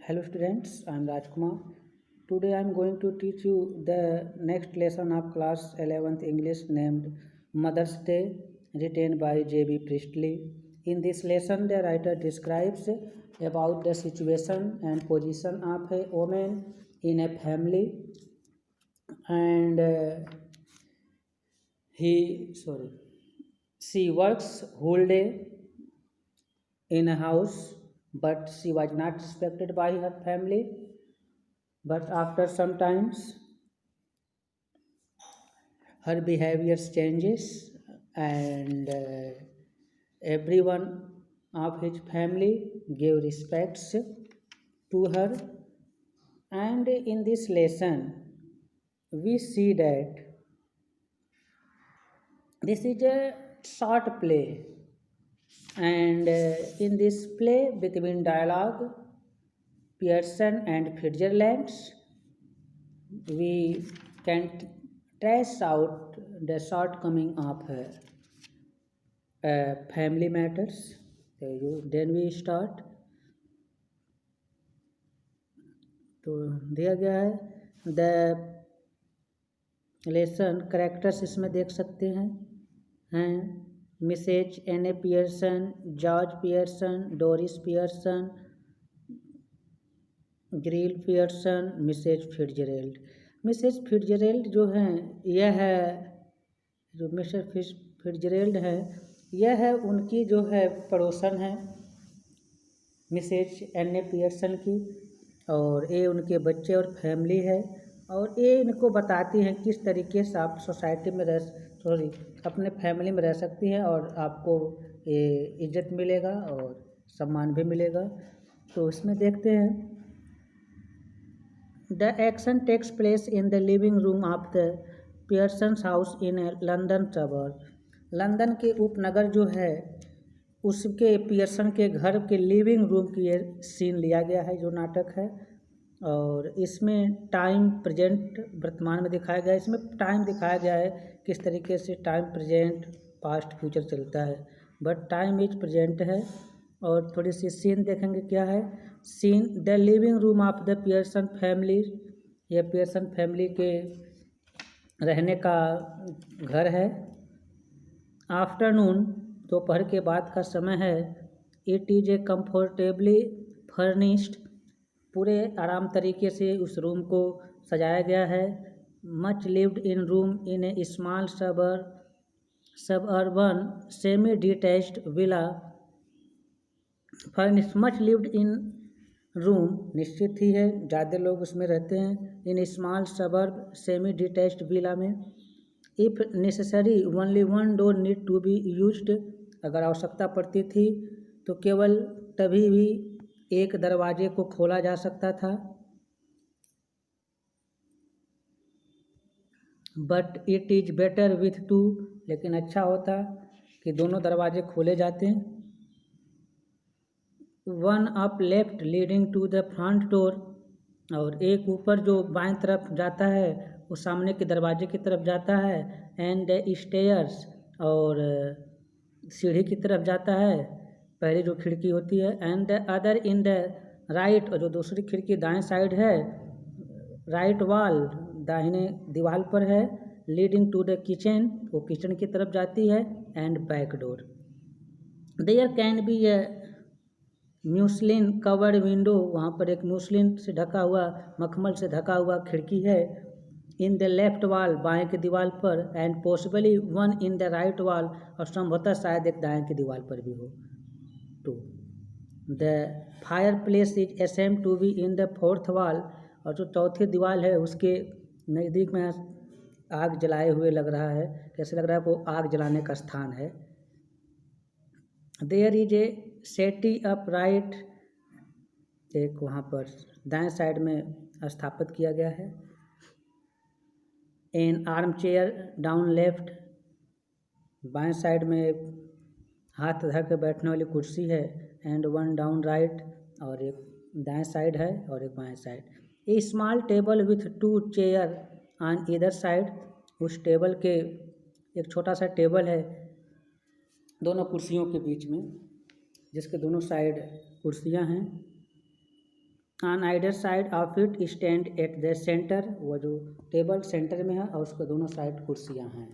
Hello students, I am Rajkumar. Today I am going to teach you the next lesson of class 11th English named Mother's Day, written by J.B. Priestley. In this lesson the writer describes about the situation and position of a woman in a family, and she works whole day in a house, but she was not respected by her family. But after some times her behavior changes, and everyone of his family gave respects to her. And in this lesson we see that this is a short play, and in this play between dialogue Pearson and Fitzgerald, we can trace out the shortcoming of family matters. Then we start. तो दिया गया है the lesson characters इसमें देख सकते हैं Mrs N A Pearson, George Pearson, Doris Pearson, Grill Pearson, Mrs Fitzgerald. Mrs Fitzgerald जो हैं यह है जो मिस्टर फिट्जरेल्ड है यह है उनकी जो है पड़ोसन है मिसेज एन ए पियर्सन की, और ये उनके बच्चे और फैमिली है, और ये इनको बताती हैं किस तरीके से आप सोसाइटी में अपने फैमिली में रह सकती हैं और आपको ये इज्जत मिलेगा और सम्मान भी मिलेगा। तो इसमें देखते हैं the action takes place in the living room of the Pearsons house in a London suburb. London के उपनगर जो है उसके पियर्सन के घर के लिविंग रूम की ये सीन लिया गया है जो नाटक है, और इसमें टाइम प्रेजेंट वर्तमान में दिखाया गया है। इसमें टाइम दिखाया गया है किस तरीके से टाइम प्रेजेंट पास्ट फ्यूचर चलता है, बट टाइम इज प्रेजेंट है। और थोड़ी सी सीन देखेंगे क्या है। Seen the living room of the Pearson family, यह पियर्सन फैमिली के रहने का घर है। आफ्टरनून, दोपहर के बाद का समय है। It is a comfortably furnished, पूरे आराम तरीके से उस रूम को सजाया गया है। Much lived in room in a small suburban semi detached villa furnished. Much lived in room निश्चित ही है, ज़्यादा लोग उसमें रहते हैं। In small suburb semi detached villa में। If necessary only one door need to be used, अगर आवश्यकता पड़ती थी तो केवल तभी भी एक दरवाजे को खोला जा सकता था। But it is better with two, लेकिन अच्छा होता कि दोनों दरवाजे खोले जाते। One up left leading to the front door, और एक ऊपर जो बाएं तरफ जाता है वो सामने के दरवाजे की तरफ जाता है। एंड द स्टेयर्स, और सीढ़ी की तरफ जाता है पहली जो खिड़की होती है। And the other in the right, और जो दूसरी खिड़की दाएं साइड है, राइट वॉल दाहिने दीवार पर है। लीडिंग टू द किचन, वो किचन की तरफ जाती है। And back door. There can be a muslin covered window, वहाँ पर एक म्यूसलिन से ढका हुआ, मखमल से ढका हुआ खिड़की है। इन द लेफ्ट वॉल, बाएं की दीवार पर। And possibly one in the right wall, और संभवतः शायद एक दाएं की दीवार पर भी हो। To the fireplace is assumed to be in the fourth wall, और जो चौथी दीवार है उसके नज़दीक में आग जलाए हुए लग रहा है, कैसे लग रहा है वो आग जलाने का स्थान है। देयर इज ए सेटी अप राइट, एक वहाँ पर दाएं साइड में स्थापित किया गया है। N arm chair down left, बाएं साइड में एक हाथ धर के बैठने वाली कुर्सी है। एंड वन डाउन राइट, और एक दाएं साइड है और एक बाएं side. A small table with to cheer on either side, उस टेबल के एक छोटा सा टेबल है दोनों कुर्सियों के बीच में, जिसके दोनों साइड कुर्सियां हैं। On आइडर side of it stand at the centre, वो जो टेबल सेंटर में है और उसके दोनों साइड कुर्सियां हैं।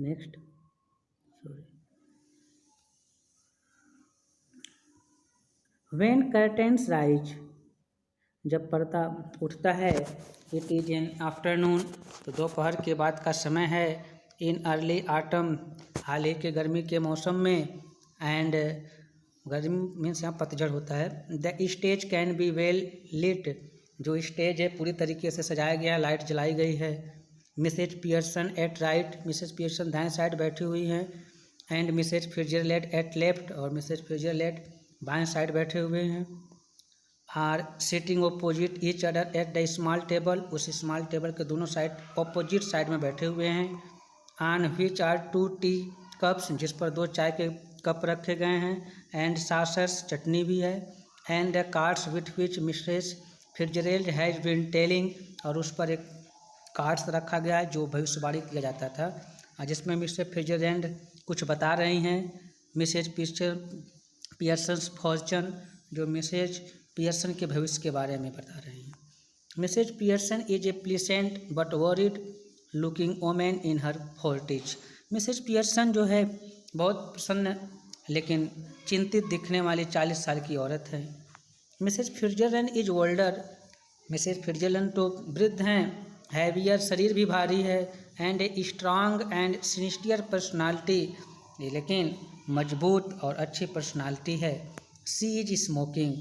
Next, sorry, when curtains rise, जब पर्दा उठता है, इट इज इन आफ्टरनून, तो दोपहर के बाद का समय है। इन अर्ली आटम, हाल ही के गर्मी के मौसम में, एंड गर्मी मीन्स यहाँ पतझड़ होता है। The stage can be well lit, जो स्टेज है पूरी तरीके से सजाया गया है, लाइट जलाई गई है। Mrs Pearson at right, Mrs Pearson दाएं साइड बैठी हुई हैं। And Mrs Fitzgerald at left, और मिसेज फिट्जरलैंड बाएं साइड बैठे हुए हैं। Are sitting opposite each other at the small table, उस स्मॉल टेबल के दोनों साइड ऑपोजिट साइड में बैठे हुए हैं। On which are 2 tea cups, जिस पर 2 चाय के कप रखे गए हैं। एंड सासर्स, चटनी भी है। And the cards with which Mrs Fitzgerald has been telling, और उस पर एक कार्ड्स रखा गया है जो भविष्यवाणी किया जाता था, जिसमें मिसेस फिट्जरैल्ड कुछ बता रही हैं। मिसेज पियर्सन्स फॉर्चून, जो मिसेज पियर्सन के भविष्य के बारे में बता रही हैं। Mrs Pearson is a pleasant but worried looking woman in her 40s, Mrs Pearson जो है बहुत प्रसन्न लेकिन चिंतित दिखने वाली 40 साल की औरत है। Mrs Fitzgerald is older, Mrs Fitzgerald तो वृद्ध हैं, हैवियर, शरीर भी भारी है। And a strong and sinister personality, लेकिन मजबूत और अच्छी पर्सनालिटी है। सी इज स्मोकिंग,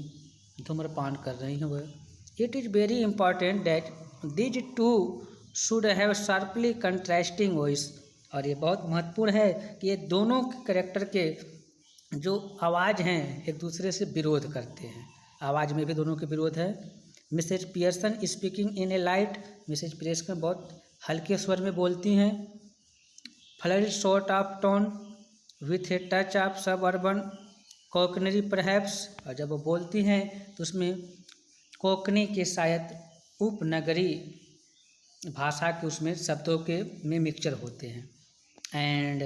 धूम्रपान कर रही हैं वह। It is very important that these two should have sharply contrasting voice, और ये बहुत महत्वपूर्ण है कि ये दोनों कैरेक्टर के जो आवाज़ हैं एक दूसरे से विरोध करते हैं, आवाज़ में भी दोनों के विरोध है। Mrs Pearson speaking in a light, Mrs Pearson बहुत हल्के स्वर में बोलती हैं। Flood short of tone with a touch of suburban cockney perhaps, और जब वो बोलती हैं तो उसमें कोकनी के शायद उपनगरी भाषा के उसमें शब्दों के में मिक्सचर होते हैं। And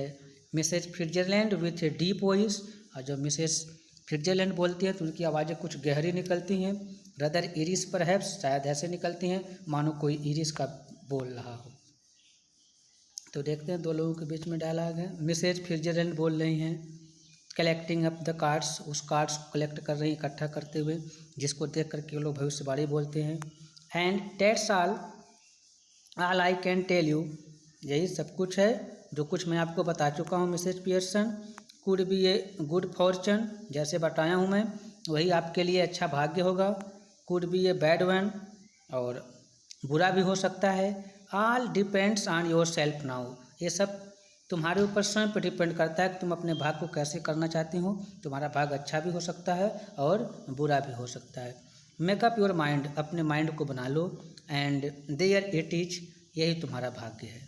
Mrs Fitzgerald with a deep voice, और जब मिसेज फिट्जरलैंड बोलती हैं तो उनकी आवाज़ें कुछ गहरी निकलती हैं। रदर इरिस परहैप्स, शायद ऐसे निकलती हैं मानो कोई इरिस का बोल रहा हो। तो देखते हैं दो लोगों के बीच में डायलॉग है। मिसेज फिट्जरलैंड बोल रही हैं, कलेक्टिंग अप द कार्ड्स, उस कार्ड्स को कलेक्ट कर रही, इकट्ठा करते हुए, जिसको देख करके लोग भविष्यवाणी बोलते हैं। And that's all I can tell you, यही सब कुछ है जो कुछ मैं आपको बता चुका हूँ Mrs Pearson. Could be a good fortune, जैसे बताया हूँ मैं वही आपके लिए अच्छा भाग्य होगा। Could be a bad one, और बुरा भी हो सकता है। All depends on your self now, ये सब तुम्हारे ऊपर स्वयं पर डिपेंड करता है कि तुम अपने भाग को कैसे करना चाहती हो। तुम्हारा भाग अच्छा भी हो सकता है और बुरा भी हो सकता है। मेकअप योर माइंड, अपने माइंड को बना लो। एंड देयर इट इज, यही तुम्हारा भाग्य है।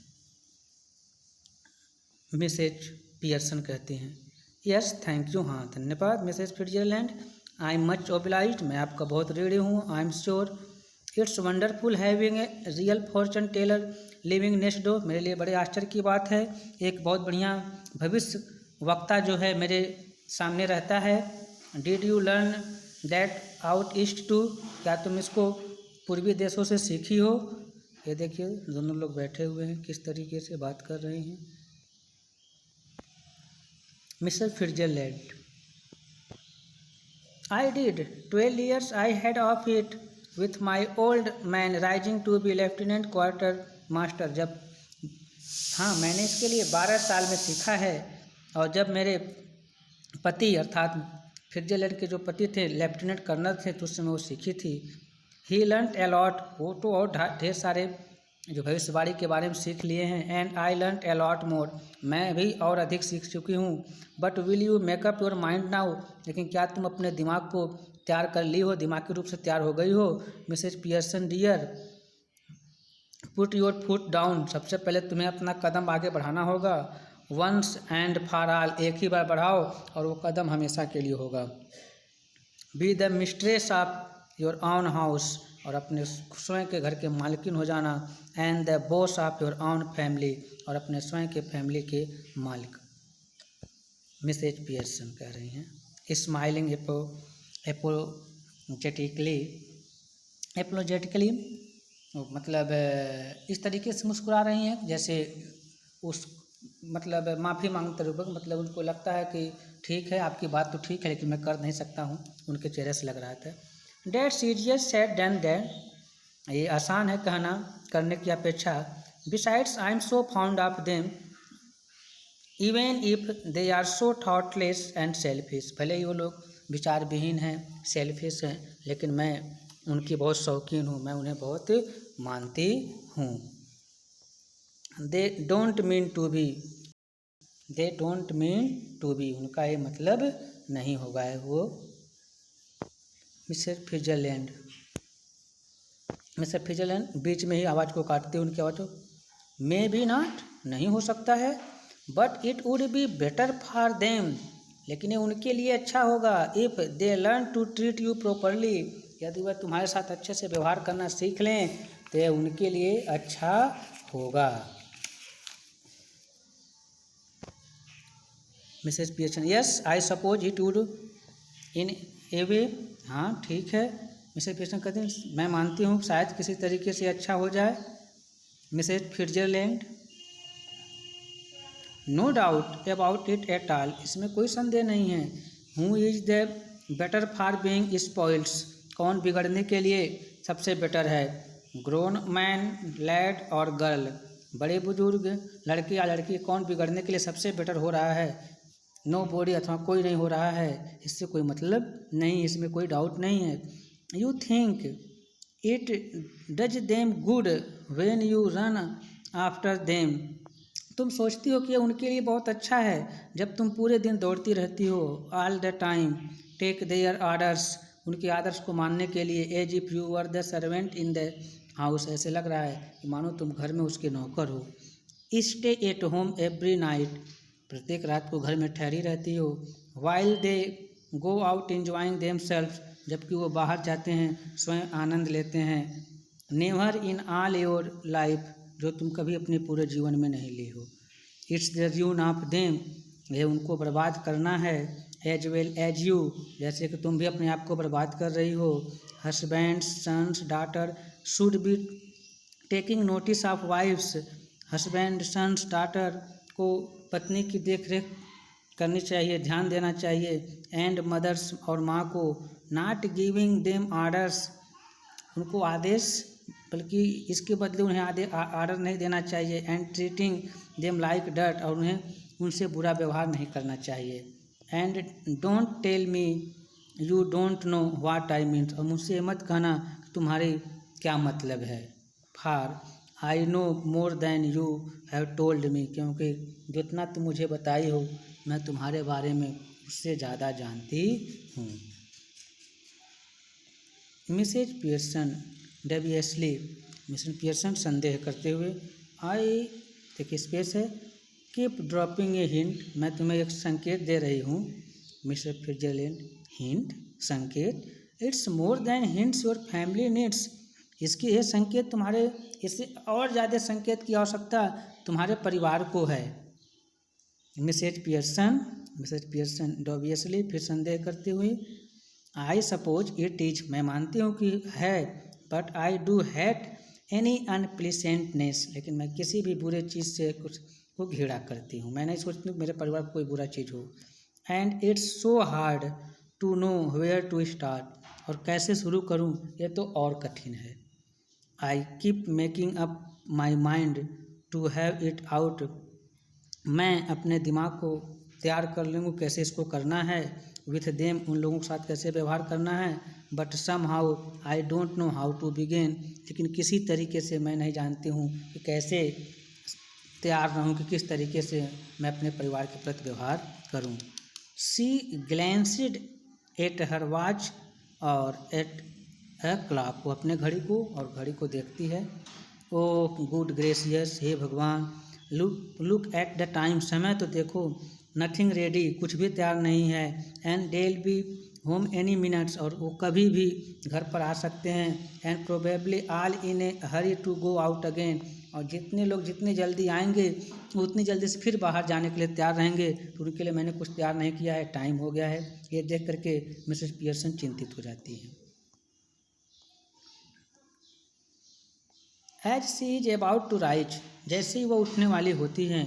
मिसेज पियर्सन कहती हैं, यस थैंक यू, हाँ धन्यवाद Mrs Fitzgerald. I am much obliged, मैं आपका बहुत ऋणी हूँ। I am sure it's wonderful having a real fortune teller living next door, मेरे लिए बड़े आश्चर्य की बात है एक बहुत बढ़िया भविष्य वक्ता जो है मेरे सामने रहता है। Did you learn that out east too, क्या तुम इसको पूर्वी देशों से सीखी हो। ये देखिए दोनों लोग बैठे हुए हैं किस तरीके से बात कर रहे हैं। Mr Fitzgerald, I did 12 years I had of it with my old man rising to be lieutenant quarter master, जब हाँ मैंने इसके लिए 12 साल में सीखा है, और जब मेरे पति अर्थात फिट्जरलैंड के जो पति थे लेफ्टिनेंट कर्नल थे तो उस समय वो सीखी थी। ही लर्न अलॉट, वो तो और ढेर सारे जो भविष्यवाणी के बारे में सीख लिए हैं। And I learn a lot more, मैं भी और अधिक सीख चुकी हूँ। But will you make up your mind now, लेकिन क्या तुम अपने दिमाग को तैयार कर ली हो, दिमागी रूप से तैयार हो गई हो। Mrs Pearson dear, put your foot down, सबसे पहले तुम्हें अपना कदम आगे बढ़ाना होगा। वंस एंड फॉर ऑल, एक ही बार बढ़ाओ और वो कदम हमेशा के लिए होगा। Be the mistress of your own house, और अपने स्वयं के घर के मालकिन हो जाना। And the boss of your own family, और अपने स्वयं के फैमिली के मालिक। मिसेज पियर्सन कह रही हैं, स्माइलिंग एपोलोजेटिकली मतलब इस तरीके से मुस्कुरा रही हैं जैसे उस मतलब माफ़ी मांगते हुए, मतलब उनको लगता है कि ठीक है आपकी बात तो ठीक है लेकिन मैं कर नहीं सकता हूँ, उनके चेहरे से लग रहा था। That's easier said than that, ये आसान है कहना करने की अपेक्षा। Besides I am so fond of them even if they are so thoughtless and selfish, भले ही वो लोग विचार विहीन हैं, सेल्फिश हैं, लेकिन मैं उनकी बहुत शौकीन हूँ, मैं उन्हें बहुत मानती हूँ। They don't mean to be, they don't mean to be, उनका ये मतलब नहीं होगा है वो। मिस्टर फिजरलैंड बीच में ही आवाज़ को काटते उनकी आवाज़ को, मे बी नॉट, नहीं हो सकता है, but it would be better for them, लेकिन ये उनके लिए अच्छा होगा, if they learn to treat you properly, यदि वह तुम्हारे साथ अच्छे से व्यवहार करना सीख लें तो यह उनके लिए अच्छा होगा। Mrs Pearson, yes I suppose it would in a way, हाँ ठीक है। मिसेज पियर्सन कहते हैं मैं मानती हूँ शायद किसी तरीके से अच्छा हो जाए। Mrs Fitzgerald, no doubt about it at all, इसमें कोई संदेह नहीं है। Who is the better for being spoils, कौन बिगड़ने के लिए सबसे बेटर है। ग्रोन मैन, लैड और गर्ल, बड़े बुजुर्ग, लड़के या लड़की, कौन बिगड़ने के लिए सबसे बेटर हो रहा है। नो बॉडी, अथवा कोई नहीं हो रहा है, इससे कोई मतलब नहीं, इसमें कोई डाउट नहीं है। You think it does them good when you run after them, तुम सोचती हो कि उनके लिए बहुत अच्छा है जब तुम पूरे दिन दौड़ती रहती हो। All the time take their orders, उनके आदर्श को मानने के लिए। As if you were the servant in the house, ऐसे लग रहा है कि मानो तुम घर में उसके नौकर हो। Stay at home every night, प्रत्येक रात को घर में ठहरी रहती हो। While they go out enjoying them self, जबकि वो बाहर जाते हैं स्वयं आनंद लेते हैं। Never in all your life, जो तुम कभी अपने पूरे जीवन में नहीं ली हो। It's the ruin of them, ये उनको बर्बाद करना है। एज वेल एज यू, जैसे कि तुम भी अपने आप को बर्बाद कर रही हो। Husbands, sons, daughter should be taking notice of wives, husband, sons, daughter को पत्नी की देख रेख करनी चाहिए, ध्यान देना चाहिए। एंड मदर्स, और माँ को। नॉट गिविंग देम ऑर्डर्स, उनको आदेश, बल्कि इसके बदले उन्हें आर्डर नहीं देना चाहिए। And treating them like dirt, और उन्हें उनसे बुरा व्यवहार नहीं करना चाहिए। And don't tell me you don't know what I mean, और मुझसे मत कहना तुम्हारे क्या मतलब है। For I know more than you have told me, क्योंकि जितना तुम मुझे बताई हो मैं तुम्हारे बारे में उससे ज़्यादा जानती हूँ। मिसेज पियर्सन डेवियसली, मिसेज पियर्सन संदेह करते हुए, आई, देखिए स्पेस है, कीप ड्रॉपिंग ए हिंट, मैं तुम्हें एक संकेत दे रही हूँ। मिसेज फिट्जरलैंड, हिंट, संकेत, it's more than hints your family needs, इसकी यह संकेत तुम्हारे, इससे और ज़्यादा संकेत की आवश्यकता तुम्हारे परिवार को है। मिसेज पियर्सन डॉबियसली, फिर संदेह करते हुए, आई सपोज इट इज, मैं मानती हूँ कि है, but I do hate any unpleasantness, लेकिन मैं किसी भी बुरे चीज़ से कुछ को घृणा करती हूँ, मैं नहीं सोचती हूँ मेरे परिवार को कोई बुरा चीज़ हो। And it's so hard to know where to start, और कैसे शुरू करूँ ये तो और कठिन है। I keep making up my mind to have it out, मैं अपने दिमाग को तैयार कर लूँगी कैसे इसको करना है। विथ देम, उन लोगों के साथ कैसे व्यवहार करना है। But somehow I don't know how to begin, लेकिन किसी तरीके से मैं नहीं जानती हूँ कि कैसे तैयार रहूँ, कि किस तरीके से मैं अपने परिवार के प्रति व्यवहार करूँ। She glanced at her watch और एट अ क्लॉक, वो अपने घड़ी को और घड़ी को देखती है। ओ गुड ग्रेसियस, हे भगवान, लुक एट द टाइम, समय तो देखो। नथिंग रेडी, कुछ भी तैयार नहीं है। And they'll be home any minutes, और वो कभी भी घर पर आ सकते हैं। And probably all in a hurry to go out again, और जितने लोग जितनी जल्दी आएंगे उतनी जल्दी से फिर बाहर जाने के लिए तैयार रहेंगे। तो उनके लिए मैंने कुछ तैयार नहीं किया है, टाइम हो गया है। ये देख करके मिसेस पियर्सन चिंतित हो जाती हैं। As she is about to rise, जैसे ही वो उठने वाली होती हैं,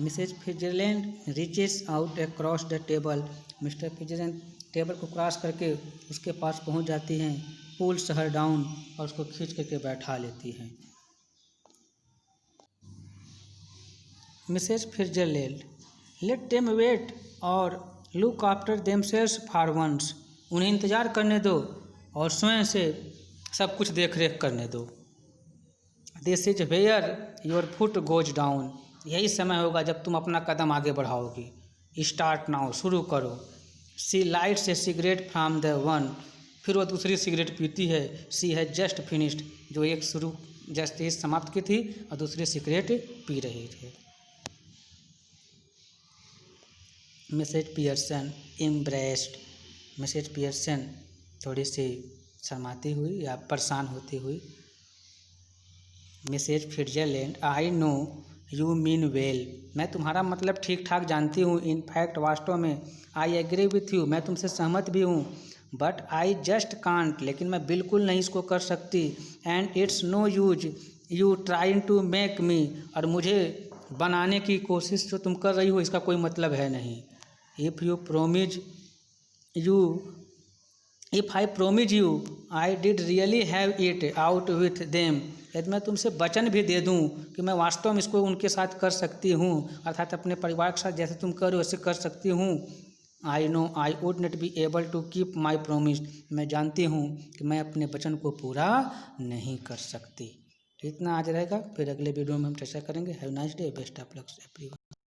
Mrs Fitzgerald reaches out across the table, Mr Fitzgerald table को क्रॉस करके उसके पास पहुंच जाती हैं, पुल्स हर डाउन, और उसको खींच करके बैठा लेती हैं। Mrs Fitzgerald, let them wait और look after themselves for once, उन्हें इंतज़ार करने दो और स्वयं से सब कुछ देख रेख करने दो। This is where your foot goes down, यही समय होगा जब तुम अपना कदम आगे बढ़ाओगी। स्टार्ट नाउ, शुरू करो। She lights a cigarette from the one, फिर वो दूसरी सिगरेट पीती है। सी हैज जस्ट फिनिश्ड, जो एक शुरू जस्ट ही समाप्त की थी और दूसरी सिगरेट पी रही थी। Mrs Pearson embarrassed, Mrs Pearson थोड़ी सी शर्माती हुई या परेशान होती हुई, Mrs Fitzgerald, I know you mean well, मैं तुम्हारा मतलब ठीक ठाक जानती हूँ। इन फैक्ट, वास्तव में, आई एग्री विथ यू, मैं तुमसे सहमत भी हूँ। बट आई जस्ट कांट, लेकिन मैं बिल्कुल नहीं इसको कर सकती। And it's no use you trying to make me, और मुझे बनाने की कोशिश जो तुम कर रही हो इसका कोई मतलब है नहीं। If you promise you if I promise you I did really have it out with them, यदि मैं तुमसे वचन भी दे दूं कि मैं वास्तव में इसको उनके साथ कर सकती हूँ, अर्थात अपने परिवार के साथ जैसे तुम करो वैसे कर सकती हूँ। I know I would not be able to keep my promise, मैं जानती हूँ कि मैं अपने वचन को पूरा नहीं कर सकती। इतना आज रहेगा, फिर अगले वीडियो में हम चर्चा करेंगे। Have nice day, best of luck everyone.